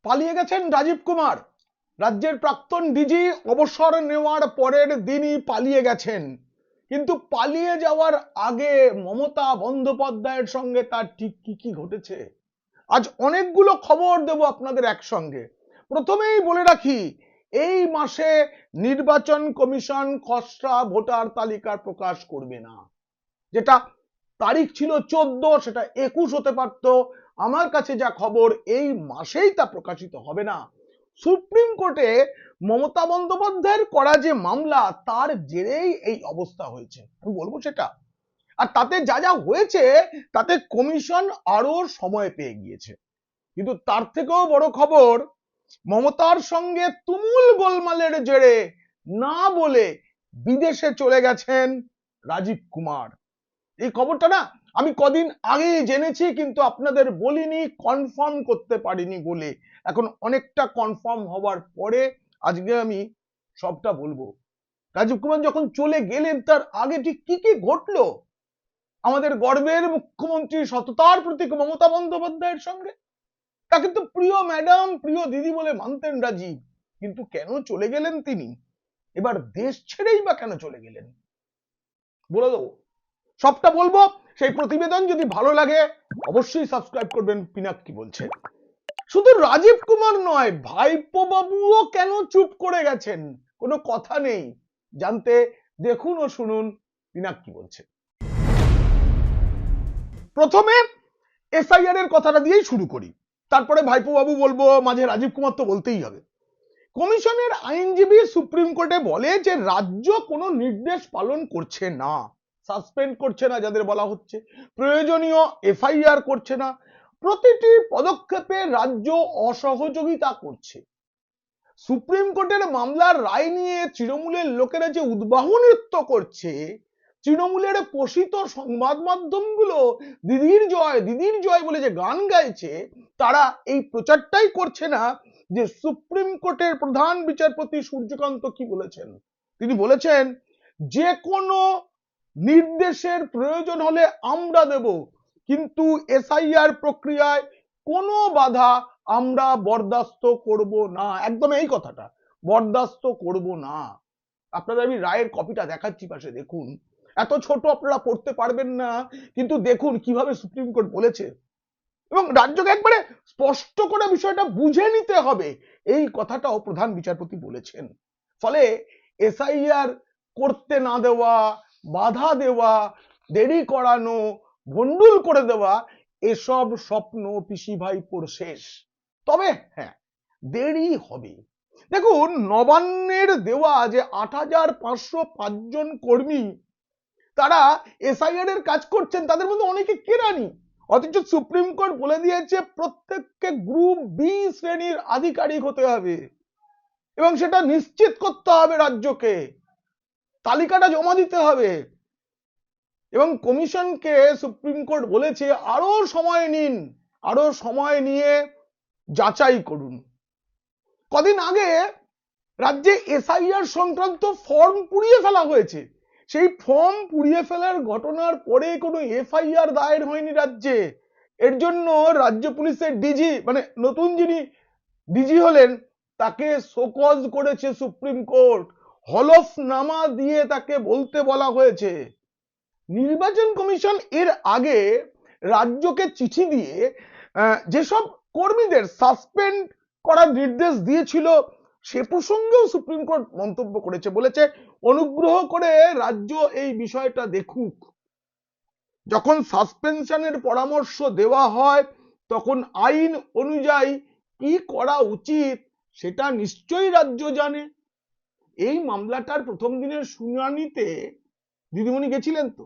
পালিয়ে গেছেন রাজীব কুমার। রাজ্যের প্রাক্তন ডিজি অবসর নেওয়ার পরের দিনই পালিয়ে গেছেন। কিন্তু পালিয়ে যাওয়ার আগে মমতা বন্দ্যোপাধ্যায়ের সঙ্গে তার ঠিক কি কি ঘটেছে আজ অনেকগুলো খবর দেব আপনাদের একসঙ্গে। প্রথমেই বলে রাখি, এই মাসে নির্বাচন কমিশন খসড়া ভোটার তালিকা প্রকাশ করবে না। যেটা তারিখ ছিল 14, সেটা 21 হতে পারত। আমার কাছে যা খবর, এই মাসেই তা প্রকাশিত হবে না। সুপ্রিম কোর্টে মমতা বন্দ্যোপাধ্যায়ের করা যে মামলা, তার জেরেই এই অবস্থা হয়েছে, আমি বলবো সেটা। আর তাতে যা যা হয়েছে, তাতে কমিশন আরো সময় পেয়ে গিয়েছে। কিন্তু তার থেকেও বড় খবর, মমতার সঙ্গে তুমুল গোলমালের জেরে না বলে বিদেশে চলে গেছেন রাজীব কুমার। এই খবরটা না আমি কদিন আগেই জেনেছি, কিন্তু আপনাদের বলিনি, কনফার্ম করতে পারিনি বলে। এখন অনেকটা কনফার্ম হওয়ার পরে আজকে আমি সবটা বলবো। রাজীব কুমার যখন চলে গেলেন, তার আগে ঠিক কি কি ঘটলো আমাদের গর্বের মুখ্যমন্ত্রী সততার প্রতীক মমতা বন্দ্যোপাধ্যায়ের সঙ্গে। তাকে তো প্রিয় ম্যাডাম, প্রিয় দিদি বলে মানতেন রাজীব, কিন্তু কেন চলে গেলেন তিনি? এবার দেশ ছেড়েই বা কেন চলে গেলেন, বলে দেবো, সবটা বলবো। সেই প্রতিবেদন যদি ভালো লাগে অবশ্যই সাবস্ক্রাইব করবেন। পিনাক কি বলছে। শুধু রাজীব কুমার নয়, ভাইপো বাবুও কেন চুপ করে গেছেন, কোনো কথা নেই। জানতে দেখুন ও শুনুন পিনাক কি বলছে। প্রথমে এসআইআর এর কথাটা দিয়েই শুরু করি, তারপরে ভাইপো বাবু বলবো, মাঝে রাজীব কুমার তো বলতেই হবে। কমিশনের আইনজীবী সুপ্রিম কোর্টে বলে যে রাজ্য কোনো নির্দেশ পালন করছে না, সাসপেন্ড করছে না যাদের বলা হচ্ছে, প্রয়োজনীয় এফআইআর করছে না, প্রতিটি পদক্ষেপে রাজ্য অসহযোগিতা করছে। সুপ্রিম কোর্টের মামলার রায় নিয়ে তৃণমূলের লোকেরা যে উদ্বাহু নৃত্য করছে, তৃণমূলের পোষিত সংবাদ মাধ্যমগুলো দিদির জয় বলে যে গান গাইছে, তারা এই প্রচারটাই করছে না যে সুপ্রিম কোর্টের প্রধান বিচারপতি সূর্যকান্ত কি বলেছেন। তিনি বলেছেন যে কোনো নির্দেশের প্রয়োজন হলে আমরা দেব, কিন্তু এসআইআর প্রক্রিয়ায় কোনো বাধা আমরা বরদাস্ত করব না। একদম এই কথাটা, বরদাস্ত করব না। আপনারা আমি রায়ের কপিটা দেখাচ্ছি পাশে, দেখুন। এত ছোট আপনারা পড়তে পারবেন না, কিন্তু দেখুন কিভাবে সুপ্রিম কোর্ট বলেছে, এবং রাজ্যকে একবারে স্পষ্ট করে বিষয়টা বুঝে নিতে হবে, এই কথাটাও প্রধান বিচারপতি বলেছেন। ফলে এসআইআর করতে না দেওয়া, বাধা দেওয়া, দেরি করানো, ভন্ডুল করে দেওয়া, এসব স্বপ্ন পিসি ভাইপোর শেষ। তবে হ্যাঁ, দেরি হবে। দেখুন, নবান্নের দেওয়া যে ৮৫০৫ জন কর্মী তারা এসআইআর এর কাজ করছেন, তাদের মধ্যে অনেকে কেরানি। অথচ সুপ্রিম কোর্ট বলে দিয়েছে প্রত্যেককে গ্রুপ বি শ্রেণীর আধিকারিক হতে হবে, এবং সেটা নিশ্চিত করতে হবে রাজ্যকে, তালিকাটা জমা দিতে হবে। এবং কমিশনকে সুপ্রিম কোর্ট বলেছে আরো সময় নিন, আরো সময় নিয়ে যাচাই করুন। কদিন আগে রাজ্যে এসআইআর সংক্রান্ত ফর্ম পুড়িয়ে ফেলা হয়েছে। সেই ফর্ম পুড়িয়ে ফেলার ঘটনার পরে কোনো এফআইআর দায়ের হয়নি রাজ্যে। এর জন্য রাজ্য পুলিশের ডিজি, মানে নতুন যিনি ডিজি হলেন, তাকে শোকজ করেছে সুপ্রিম কোর্ট। হলফনামা দিয়ে তাকে বলতে বলা হয়েছে। নির্বাচন কমিশন এর আগে রাজ্যকে চিঠি দিয়ে যেসব কর্মীদের সাসপেন্ড করার নির্দেশ দিয়েছিল, সে প্রসঙ্গেও সুপ্রিম কোর্ট মন্তব্য করেছে, বলেছে অনুগ্রহ করে রাজ্য এই বিষয়টা দেখুক। যখন সাসপেনশনের পরামর্শ দেওয়া হয়, তখন আইন অনুযায়ী কি করা উচিত সেটা নিশ্চয়ই রাজ্য জানে। এই মামলাটার প্রথম দিনের শুনানিতে দিদিমণি গেছিলেন তো,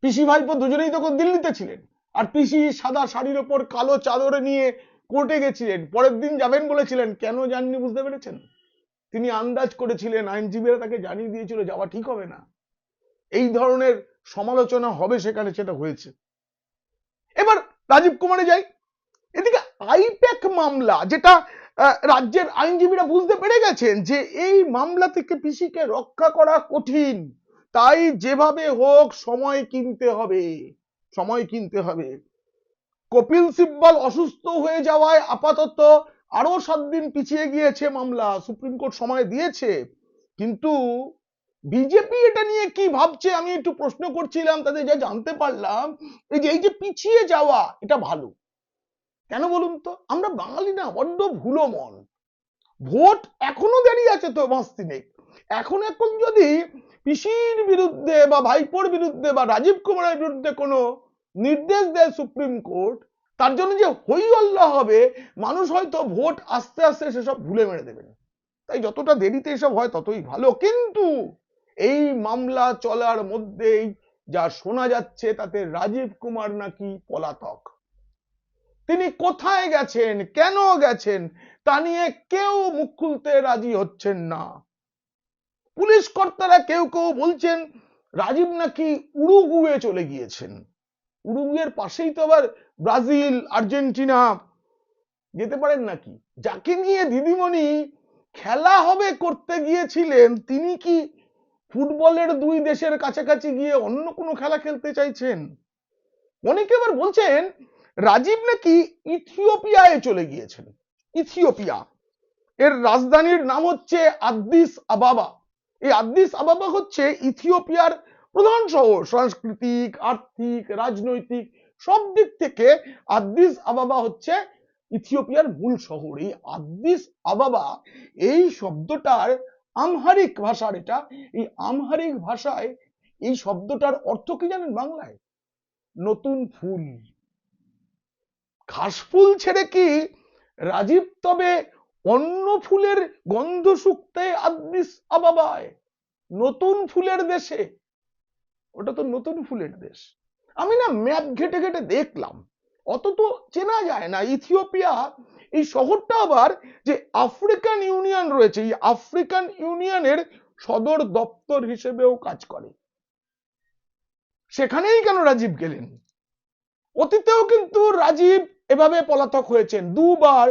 পিসি ভাইপো দুজনেই তখন দিল্লিতে ছিলেন, আর পিসি সাদা শাড়ির ওপর কালো চাদরে নিয়ে কোর্টে গেছিলেন। পরের দিন যাবেন বলেছিলেন, কেন যাননি বুঝতে পেরেছেন? তিনি আন্দাজ করেছিলেন, আইনজীবীরা তাকে জানিয়ে দিয়েছিল যাওয়া ঠিক হবে না, এই ধরনের সমালোচনা হবে সেখানে, সেটা হয়েছে। এবার রাজীব কুমারে যাই। এদিকে আইপ্যাক মামলা, যেটা রাজ্যের আইনজীবীরা বুঝতে পেরে গেছেন যে এই মামলা থেকে পিসিকে রক্ষা করা কঠিন, তাই যেভাবে হোক সময় কিনতে হবে, সময় কিনতে হবে। কপিল সিব্বল অসুস্থ হয়ে যাওয়ায় আপাতত আরো 7 দিন পিছিয়ে গিয়েছে মামলা, সুপ্রিম কোর্ট সময় দিয়েছে, কিন্তু বিজেপি এটা নিয়ে কি ভাবছে আমি একটু প্রশ্ন করছিলাম, তাদের যা জানতে পারলাম এই যে পিছিয়ে যাওয়া এটা ভালো। কেন বলুন তো? আমরা বাঙালি না বড্ড ভুলো মন। ভোট এখনো দেরি আছে তো মাস তিনেক, এখন যদি পিসির বিরুদ্ধে বা ভাইপোর বিরুদ্ধে বা রাজীব কুমারের বিরুদ্ধে কোনো নির্দেশ দেয় সুপ্রিম কোর্ট, তার জন্য যে হই হল্লা হবে, মানুষ হয়তো ভোট আস্তে আস্তে সেসব ভুলে মেরে দেবেন। তাই যতটা দেরিতে এসব হয় ততই ভালো। কিন্তু এই মামলা চলার মধ্যেই যা শোনা যাচ্ছে তাতে রাজীব কুমার নাকি পলাতক। তিনি কোথায় গেছেন, কেন গেছেন, তা নিয়ে কেউ মুখ খুলতে রাজি হচ্ছেন না। পুলিশ কর্তারা কেউ কেউ বলছেন রাজীব নাকি উরুগুয়ে চলে গিয়েছেন। উরুগুয়ের পাশেই তো আবার ব্রাজিল, আর্জেন্টিনা, যেতে পারেন নাকি? যাকে নিয়ে দিদিমণি খেলা হবে করতে গিয়েছিলেন, তিনি কি ফুটবলের দুই দেশের কাছাকাছি গিয়ে অন্য কোনো খেলা খেলতে চাইছেন? অনেকে আবার বলছেন রাজীব নাকি ইথিওপিয়ায় চলে গিয়েছেন। ইথিওপিয়া এর রাজধানীর নাম হচ্ছে আদ্দিস আবাবা। এই আদ্দিস আবাবা হচ্ছে ইথিওপিয়ার প্রধান শহর। সাংস্কৃতিক, আর্থিক, রাজনৈতিক সব দিক থেকে আদ্দিস আবাবা হচ্ছে ইথিওপিয়ার মূল শহর। এই আদ্দিস আবাবা এই শব্দটার আমহারিক ভাষার, এটা এই আমহারিক ভাষায় এই শব্দটার অর্থ কি জানেন? বাংলায় নতুন ফুল। ঘাস ফুল ছেড়ে কি রাজীব তবে অন্য ফুলের গন্ধ শুকতে আদ্দিস আবাবায়, নতুন ফুলের দেশে? ওটা তো নতুন ফুলের দেশ। আমি না ম্যাপ ঘেটে ঘেটে দেখলাম, অত তো চেনা যায় না। ইথিওপিয়া এই শহরটা আবার যে আফ্রিকান ইউনিয়ন রয়েছে, এই আফ্রিকান ইউনিয়নের সদর দপ্তর হিসেবেও কাজ করে। সেখানেই কেন রাজীব গেলেন? অতীতেও কিন্তু রাজীব এভাবে পলাতক হয়েছেন দুবার।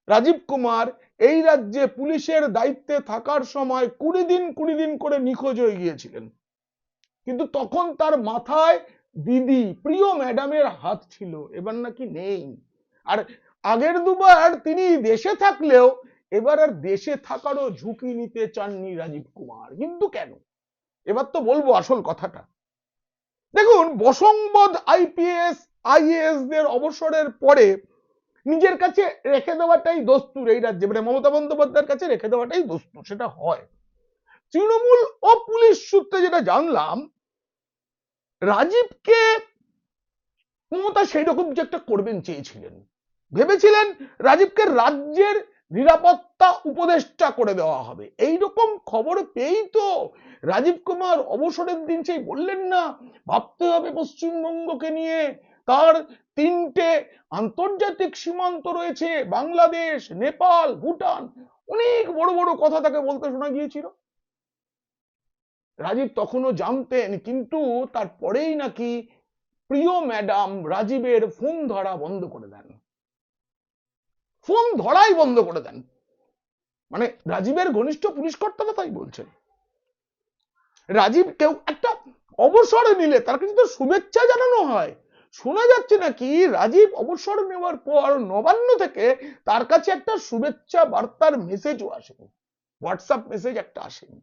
রাজীব কুমার এই রাজ্যে পুলিশের দায়িত্বে থাকার সময় 20 দিন করে নিখোঁজ হয়ে গিয়েছিলেন, কিন্তু তখন তার মাথায় দিদি প্রিয় ম্যাডামের হাত ছিল, এবার নাকি নেই। আর আগের দুবার তিনি দেশে থাকলেও এবার আর দেশে থাকারও ঝুঁকি নিতে চাননি রাজীব কুমার। কিন্তু কেন? এবার তো বলবো আসল কথাটা। দেখুন, বসংবদ আইপিএস আইএএস দের অবসরের পরে নিজের কাছে রেখে দেওয়াটাই দস্তুর এই রাজ্যে, মানে মমতা বন্দ্যোপাধ্যায়ের কাছে রেখে দেওয়াটাই দস্তুর, সেটা হয়। তৃণমূল ও পুলিশ সূত্রে যেটা জানলাম, রাজীবকে মমতা সেই রকম যে একটা করবেন চেয়েছিলেন, ভেবেছিলেন রাজীবকে রাজ্যের নিরাপত্তা উপদেষ্টা করে দেওয়া হবে। এইরকম খবর পেয়েই তো রাজীব কুমার অবসরের দিন সেই বললেন না, ভাবতে হবে পশ্চিমবঙ্গকে নিয়ে, তার 3টে আন্তর্জাতিক সীমান্ত রয়েছে, বাংলাদেশ, নেপাল, ভুটান, অনেক বড় বড় কথা তাকে বলতে শোনা গিয়েছিল। রাজীব তখনও জানতেন, কিন্তু তারপরেই নাকি প্রিয় ম্যাডাম রাজীবের ফোন ধরা বন্ধ করে দেন। ফোন ধরাই বন্ধ করে দেন, মানে রাজীবের ঘনিষ্ঠ পুলিশ কর্তারা তাই বলছেন। রাজীব কেউ একটা অবসর নিলে তার কাছে তো শুভেচ্ছা জানানো হয়। শোনা যাচ্ছে নাকি রাজীব অবসর নেওয়ার পর নবান্ন থেকে তার কাছে একটা শুভেচ্ছা বার্তার মেসেজও আসেনি, হোয়াটসঅ্যাপ মেসেজ একটা আসেনি।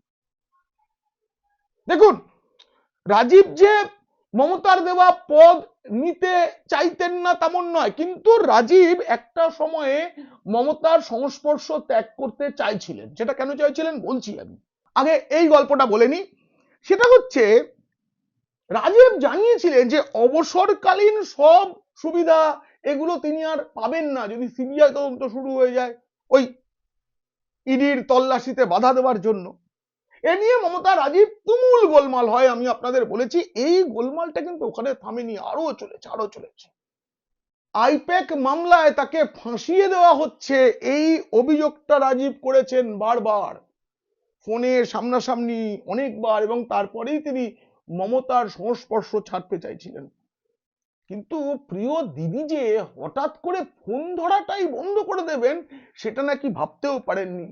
দেখুন, রাজীব যে মমতার দেওয়া পদ নিতে চাইতেন না তেমন নয়, কিন্তু রাজীব একটা সময়ে মমতার সংস্পর্শ ত্যাগ করতে চাইছিলেন। সেটা কেন চাইছিলেন বলছি আমি, আগে এই গল্পটা বলে নি। সেটা হচ্ছে রাজীব জানিয়েছিলেন যে অবসরকালীন সব সুবিধা এগুলো তিনি আর পাবেন না যদি সিবিআই তদন্ত শুরু হয়ে যায়, ওই ইডির তল্লাশিতে বাধা দেওয়ার জন্য। এ নিয়ে মমতা রাজীব তুমুল গোলমাল হয়, আমি আপনাদের বলেছি। এই গোলমালটা কিন্তু ওখানে থামেনি, আরো চলেছে। আইপ্যাক মামলায় তাকে ফাঁসিয়ে দেওয়া হচ্ছে, এই অভিযোগটা রাজীব করেছেন বারবার, ফোনে সামনাসামনি অনেকবার, এবং তারপরেই তিনি মমতার সংস্পর্শ ছাড়তে চাইছিলেন। কিন্তু প্রিয় দিদি যে হঠাৎ করে ফোন ধরাটাই বন্ধ করে দেবেন, সেটা নাকি ভাবতেও পারেননি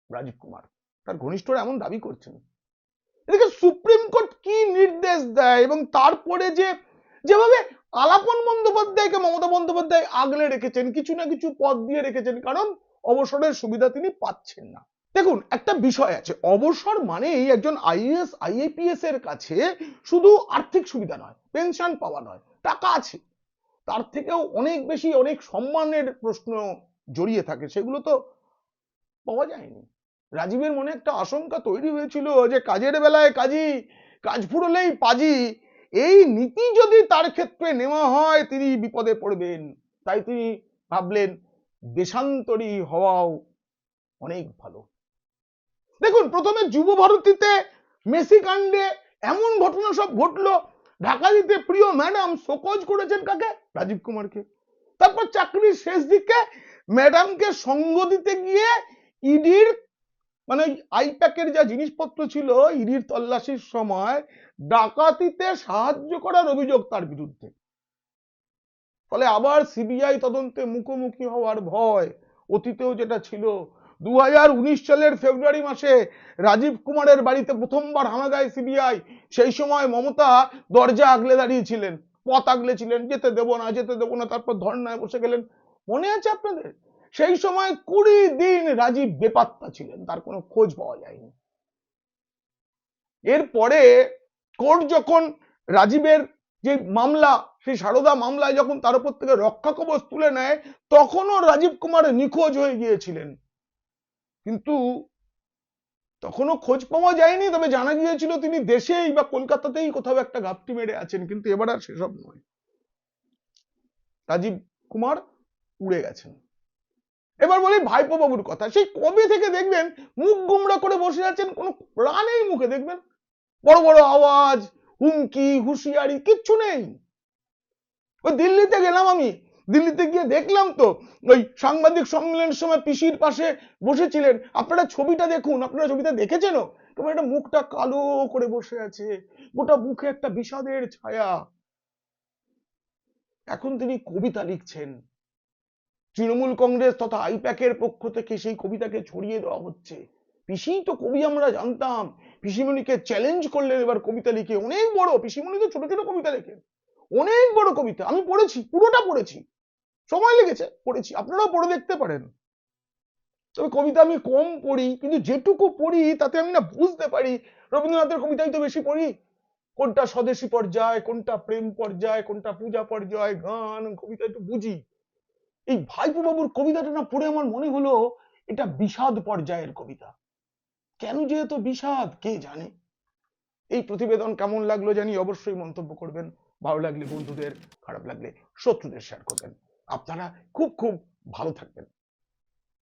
রাজীব কুমার। তার ঘনিষ্ঠরা এমন দাবি করছেন। এদিকে সুপ্রিম কোর্ট কি নির্দেশ দেয়, এবং তারপরে যেভাবে আলাপন বন্দ্যোপাধ্যায়কে মমতা বন্দ্যোপাধ্যায় আগলে রেখেছেন, কিছু না কিছু পদ দিয়ে রেখেছেন, কারণ অবসরের সুবিধা তিনি পাচ্ছেন না। দেখুন, একটা বিষয় আছে, অবসর মানেই একজন আইএএস আইএপিএস এর কাছে শুধু আর্থিক সুবিধা নয়, পেনশন পাওয়া নয়, টাকা আছে, তার থেকেও অনেক বেশি অনেক সম্মানের প্রশ্ন জড়িয়ে থাকে, সেগুলো তো পাওয়া যায়নি। রাজীবের মনে একটা আশঙ্কা তৈরি হয়েছিল যে কাজের বেলায় কাজী, কাজ ফুরলেই পাজি, এই নীতি যদি তার ক্ষেত্রে নেওয়া হয় তিনি বিপদে পড়বেন। তাই তিনি ভাবলেন দেশান্তরী হওয়াও অনেক ভালো। দেখুন, প্রথমে যুব ভারতীতে মেসি কাণ্ডে এমন ঘটনা সব ঘটলো, ঢাকা দিতে প্রিয় ম্যাডাম শোকজ করেছেন কাকে? রাজীব কুমারকে। তারপর চাকরির শেষ দিকে ম্যাডামকে সঙ্গ দিতে গিয়ে ইডির মানে আইপ্যাকের যা জিনিসপত্র ছিল ইডির তল্লাশির সময় ডাকাতিতে সাহায্য করার অভিযোগ তার বিরুদ্ধে। ফলে আবার সিবিআই তদন্তে মুখোমুখি হওয়ার ভয়। অতীতেও যেটা ছিল, 2019 সালের ফেব্রুয়ারি মাসে রাজীব কুমারের বাড়িতে প্রথমবার হানা দেয় সিবিআই। সেই সময় মমতা দরজা আগলে দাঁড়িয়েছিলেন, পথ আগলে ছিলেন, যেতে দেবো না যেতে দেবো না, তারপর ধর্নায় বসে গেলেন, মনে আছে আপনাদের? সেই সময় 20 দিন রাজীব বেপাত্তা ছিলেন, তার কোনো খোঁজ পাওয়া যায়নি। এরপরে কোর্ট যখন রাজীবের যে মামলা, সেই সারদা মামলায় যখন তার উপর থেকে রক্ষা কবচ তুলে নেয়, তখনও রাজীব কুমার নিখোঁজ হয়ে গিয়েছিলেন, কিন্তু তখনও খোঁজ পাওয়া যায়নি। তবে জানা গিয়েছিল তিনি দেশেই বা কলকাতাতেই কোথাও একটা ঘাপটি মেরে আছেন, কিন্তু এবার আর সেসব নয়, রাজীব কুমার উড়ে গেছেন। এবার বলি ভাইপো বাবুর কথা। সেই কবে থেকে দেখবেন মুখ গুমরা করে বসে আছেন, কোনো প্রাণেই মুখে দেখবেন বড় বড় আওয়াজ, হুমকি, হুঁশিয়ারি কিচ্ছু নেই। ওই দিল্লিতে গেলাম, আমি দিল্লিতে গিয়ে দেখলাম তো ওই সাংবাদিক সম্মেলনের সময় পিসির পাশে বসেছিলেন, আপনারা ছবিটা দেখুন, আপনারা ছবিটা দেখেছেন, তোমার একটা মুখটা কালো করে বসে আছে, গোটা মুখে একটা বিষাদের ছায়া। এখন তিনি কবিতা লিখছেন, তৃণমূল কংগ্রেস তথা আইপ্যাকের পক্ষ থেকে সেই কবিতাকে ছড়িয়ে দেওয়া হচ্ছে। পিসি তো কবি আমরা জানতাম, পিসিমণিকে চ্যালেঞ্জ করলেন এবার কবিতা লিখে, অনেক বড়, পিসিমণি তো ছোট ছোট কবিতা লেখেন, অনেক বড় কবিতা, আমি পড়েছি, পুরোটা পড়েছি, সময় লেগেছে, পড়েছি, আপনারাও পড়ে দেখতে পারেন। তবে কবিতা আমি কম পড়ি, কিন্তু যেটুকু পড়ি তাতে আমি না বুঝতে পারি, রবীন্দ্রনাথের কবিতাই তো বেশি পড়ি, কোনটা স্বদেশী পর্যায়, কোনটা প্রেম পর্যায়, কোনটা পূজা পর্যায়, গান কবিতা একটু বুঝি। এই ভাইপো বাবুর কবিতাটা না পড়ে আমার মনে হলো এটা বিষাদ পর্যায়ের কবিতা। কেন যে এত বিষাদ কে জানে। এই প্রতিবেদন কেমন লাগলো জানি, অবশ্যই মন্তব্য করবেন, ভালো লাগলে বন্ধুদের, খারাপ লাগলে শত্রুদের শেয়ার করবেন। আপনারা খুব খুব ভালো থাকবেন।